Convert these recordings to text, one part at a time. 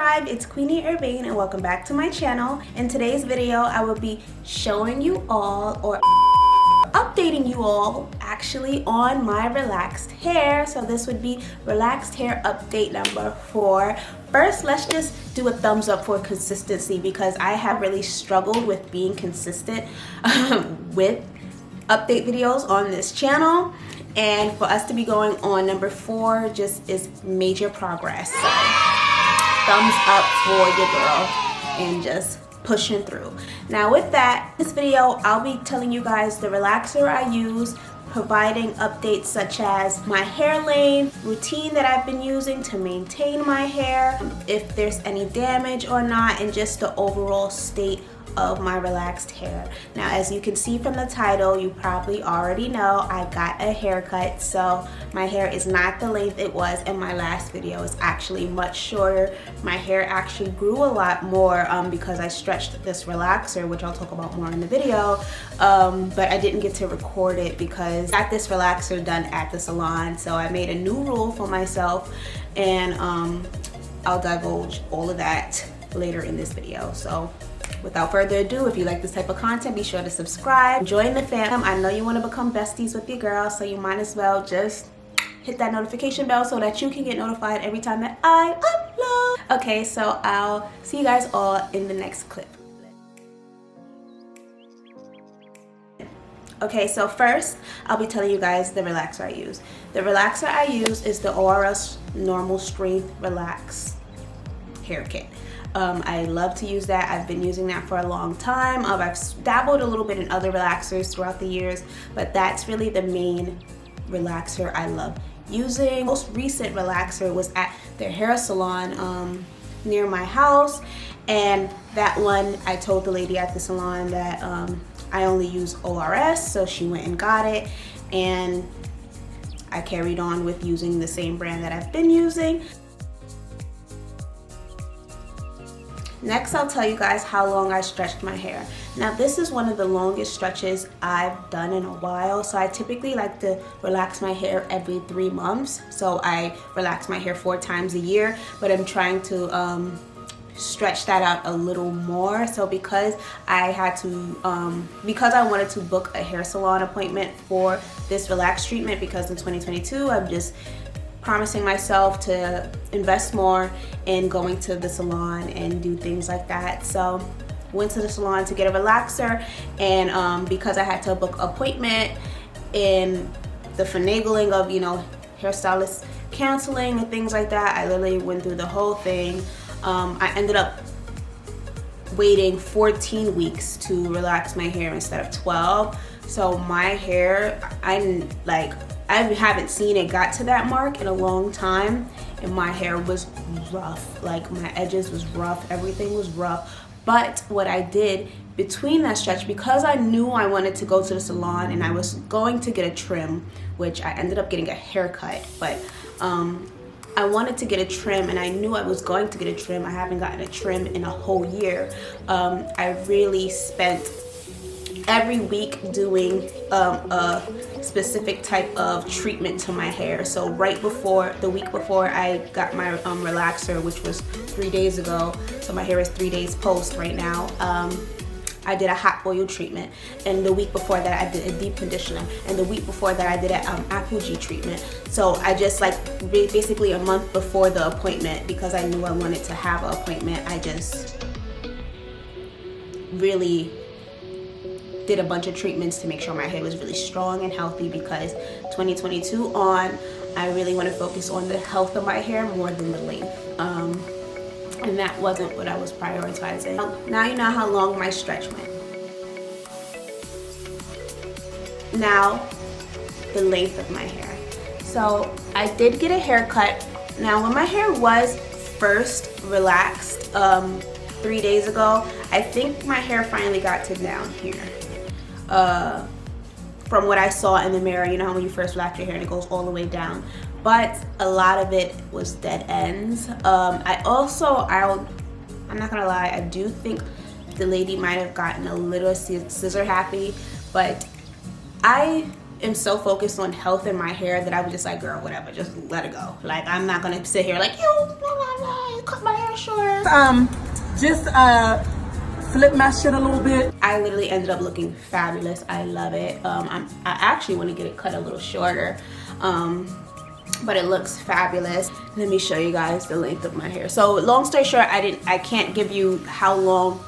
subscribed. It's Queenie Urbane and welcome back to my channel. In today's video, I will be showing you all or updating you all actually on my relaxed hair. So this would be relaxed hair update number 4. First, let's just do a thumbs up for consistency because I have really struggled with being consistent with update videos on this channel. And for us to be going on number 4 just is major progress. So thumbs up for your girl and just pushing through. Now with that, this video I'll be telling you guys the relaxer I use, providing updates such as my hair lane, routine that I've been using to maintain my hair, if there's any damage or not, and just the overall state of my relaxed hair. Now as you can see from the title, you probably already know I got a haircut, so my hair is not the length it was in my last video. It's actually much shorter. My hair actually grew a lot more because I stretched this relaxer, which I'll talk about more in the video, but I didn't get to record it because I got this relaxer done at the salon. So I made a new rule for myself, and I'll divulge all of that later in this video. So without further ado, if you like this type of content, be sure to subscribe, join the fam. I know you want to become besties with your girl, so you might as well just hit that notification bell so that you can get notified every time that I upload. Okay, so I'll see you guys all in the next clip. Okay, so first I'll be telling you guys the relaxer I use. The relaxer I use is the ORS Normal Strength Relax Hair Kit. I love to use that. I've been using that for a long time. I've dabbled a little bit in other relaxers throughout the years, but that's really the main relaxer I love using. Most recent relaxer was at their hair salon near my house, and that one I told the lady at the salon that I only use ORS, so she went and got it, and I carried on with using the same brand that I've been using. Next, I'll tell you guys how long I stretched my hair. Now, this is one of the longest stretches I've done in a while. So I typically like to relax my hair every 3 months. So I relax my hair 4 times a year, but I'm trying to stretch that out a little more. So because I had to, because I wanted to book a hair salon appointment for this relax treatment, because in 2022, I'm just promising myself to invest more in going to the salon and do things like that. So went to the salon to get a relaxer, and because I had to book an appointment in the finagling of, you know, hairstylist counseling and things like that, I literally went through the whole thing. I ended up waiting 14 weeks to relax my hair instead of 12. So my hair, I haven't seen it got to that mark in a long time, and my hair was rough. Like, my edges was rough, everything was rough. But what I did between that stretch, because I knew I wanted to go to the salon and I was going to get a trim, which I ended up getting a haircut, but I wanted to get a trim, and I knew I was going to get a trim. I haven't gotten a trim in a whole year. I really spent every week doing a specific type of treatment to my hair. So the week before I got my relaxer, which was 3 days ago, so my hair is 3 days post right now, I did a hot oil treatment, and the week before that I did a deep conditioner, and the week before that I did an Apogee treatment. So I just, like, basically a month before the appointment, because I knew I wanted to have an appointment, I just really did a bunch of treatments to make sure my hair was really strong and healthy, because 2022 on, I really want to focus on the health of my hair more than the length. And that wasn't what I was prioritizing. Now you know how long my stretch went. Now, the length of my hair. So I did get a haircut. Now, when my hair was first relaxed 3 days ago, I think my hair finally got to down here. From what I saw in the mirror, you know how when you first relax your hair and it goes all the way down, but a lot of it was dead ends. I'm not gonna lie, I do think the lady might have gotten a little scissor happy, but I am so focused on health in my hair that I was just like, girl, whatever, just let it go. Like, I'm not gonna sit here like, you cut my hair short. Just flip my shit a little bit. I literally ended up looking fabulous. I love it. I actually want to get it cut a little shorter, but it looks fabulous. Let me show you guys the length of my hair. So long story short, I can't give you how long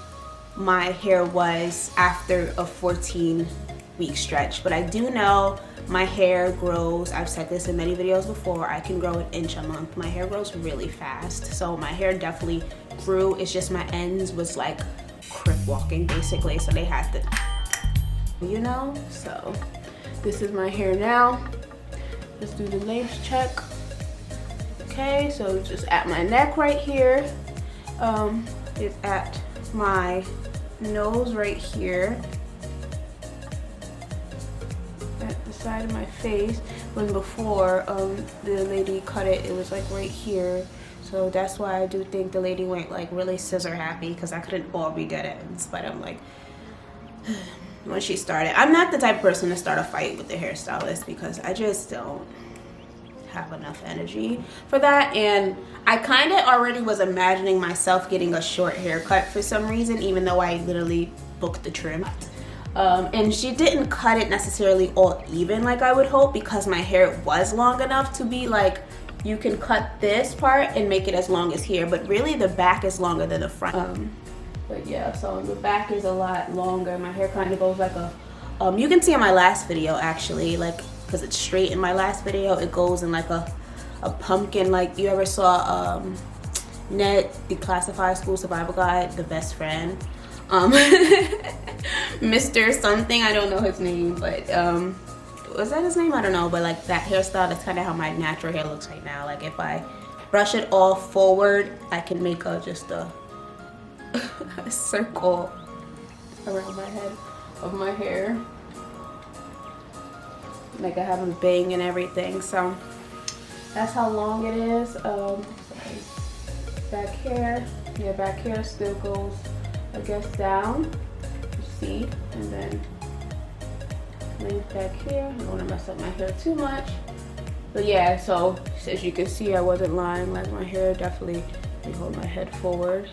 my hair was after a 14-week stretch, but I do know my hair grows. I've said this in many videos before, I can grow an inch a month. My hair grows really fast, so my hair definitely grew. It's just my ends was like crip walking basically, so they had to, you know. So this is my hair now. Let's do the length check. Okay, so just at my neck right here, it's at my nose right here, at the side of my face. When before the lady cut it, it was like right here. So that's why I do think the lady went like really scissor happy, because I couldn't all be dead ends. But I'm like, when she started, I'm not the type of person to start a fight with the hairstylist, because I just don't have enough energy for that. And I kind of already was imagining myself getting a short haircut for some reason, even though I literally booked the trim. And she didn't cut it necessarily all even like I would hope, because my hair was long enough to be like, you can cut this part and make it as long as here, but really the back is longer than the front. But yeah, so the back is a lot longer. My hair kind of goes like a, you can see in my last video actually, like, because it's straight in my last video, it goes in like a pumpkin, like you ever saw Ned Declassified School Survival Guide, The Best Friend, Mr. something, I don't know his name, but was that his name? I don't know, but like that hairstyle, that's kind of how my natural hair looks right now. Like if I brush it all forward, I can make just a circle around my head of my hair, like I have a bang and everything. So that's how long it is. Back hair, yeah, back hair still goes, I guess, down, you see, and then length back here. I don't want to mess up my hair too much, but yeah, so as you can see, I wasn't lying. Like my hair definitely, let me hold my head forward,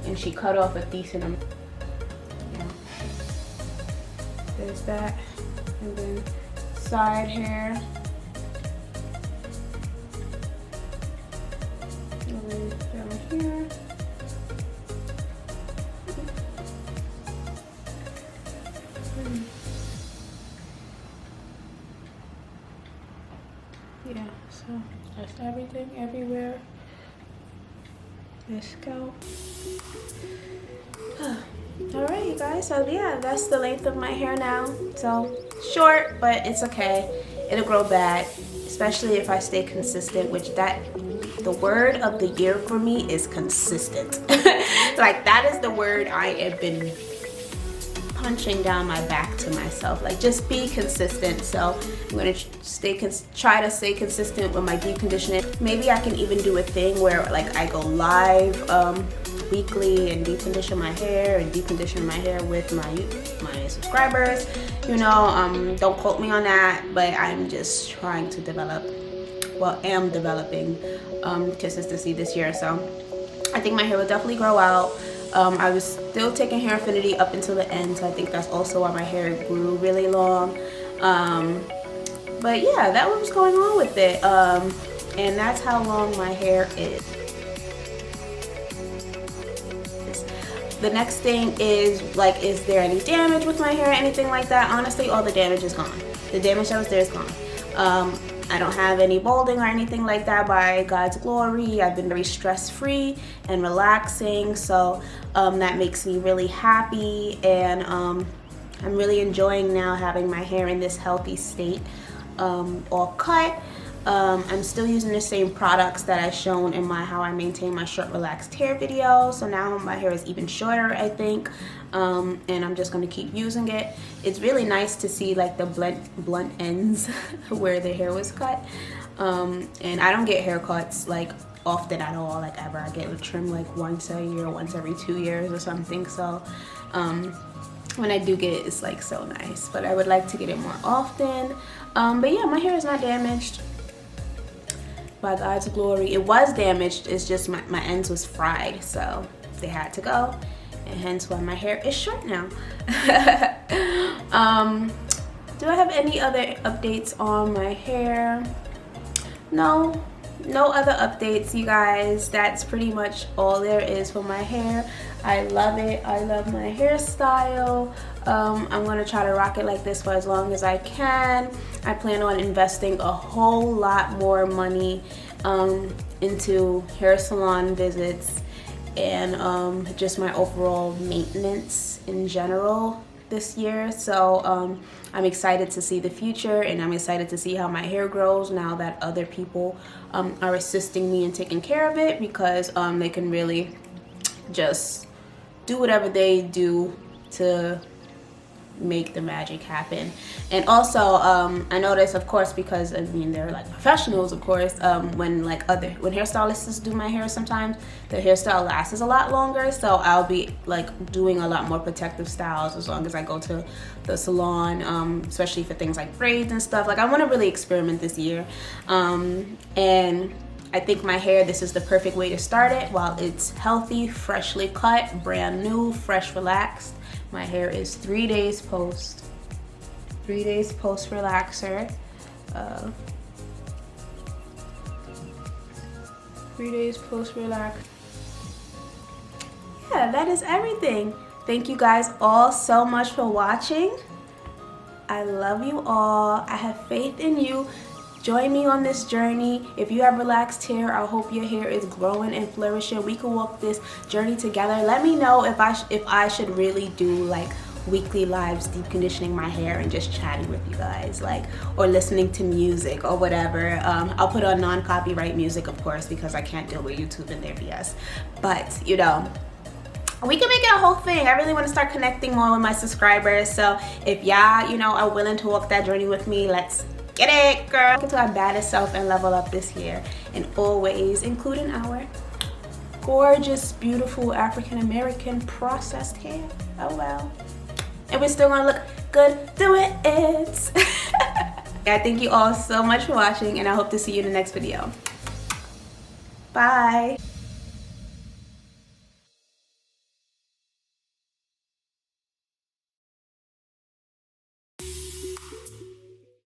and she cut off a decent amount. Yeah. There's that, and then side hair, and then down here. Yeah, so that's everything everywhere. Let's go. Alright, you guys, so yeah, that's the length of my hair now. So short, but it's okay. It'll grow back, especially if I stay consistent, which the word of the year for me is consistent. Like that is the word I have been punching down my back to myself, like just be consistent. So I'm gonna try to stay consistent with my deep conditioning. Maybe I can even do a thing where like I go live weekly and deep condition my hair with my subscribers. You know, don't quote me on that, but I'm just trying to am developing consistency this year. So I think my hair will definitely grow out. I was still taking hair affinity up until the end, so I think that's also why my hair grew really long. But yeah, that was going on with it, and that's how long my hair is. The next thing is like, is there any damage with my hair or anything like that? Honestly, all the damage is gone. The damage that was there is gone. I don't have any balding or anything like that, by God's glory. I've been very stress-free and relaxing, so that makes me really happy, and I'm really enjoying now having my hair in this healthy state, all cut. I'm still using the same products that I shown in my how I maintain my short relaxed hair video. So now my hair is even shorter, I think, and I'm just going to keep using it. It's really nice to see like the blunt ends where the hair was cut, and I don't get haircuts like often at all, like ever. I get a trim like once a year, once every 2 years or something. So when I do get it, it's like so nice, but I would like to get it more often. But yeah, my hair is not damaged, by God's glory. It was damaged, it's just my ends was fried, so they had to go, and hence why my hair is short now. Do I have any other updates on my hair? No other updates, you guys. That's pretty much all there is for my hair. I love it. I love my hairstyle. I'm gonna try to rock it like this for as long as I can. I plan on investing a whole lot more money into hair salon visits and just my overall maintenance in general this year. So I'm excited to see the future, and I'm excited to see how my hair grows now that other people are assisting me in taking care of it, because they can really just do whatever they do to make the magic happen. And also I noticed, of course, because I mean they're like professionals, of course, when hairstylists do my hair, sometimes the hairstyle lasts a lot longer, so I'll be like doing a lot more protective styles as long as I go to the salon, especially for things like braids and stuff. Like I want to really experiment this year, and I think my hair, this is the perfect way to start it while it's healthy, freshly cut, brand new, fresh, relaxed. My hair is 3 days post. 3 days post relaxer. 3 days post relax. Yeah, that is everything. Thank you guys all so much for watching. I love you all. I have faith in you. Join me on this journey. If you have relaxed hair, I hope your hair is growing and flourishing. We can walk this journey together. Let me know if I should really do like weekly lives deep conditioning my hair and just chatting with you guys, like, or listening to music or whatever. I'll put on non-copyright music, of course, because I can't deal with YouTube and their BS. But you know, we can make it a whole thing. I really want to start connecting more with my subscribers. So if y'all, you know, are willing to walk that journey with me, let's get it, girl. Get to our baddest self and level up this year in all ways, including our gorgeous, beautiful African-American processed hair. Oh well. And we're still gonna look good doing it. I thank you all so much for watching, and I hope to see you in the next video. Bye.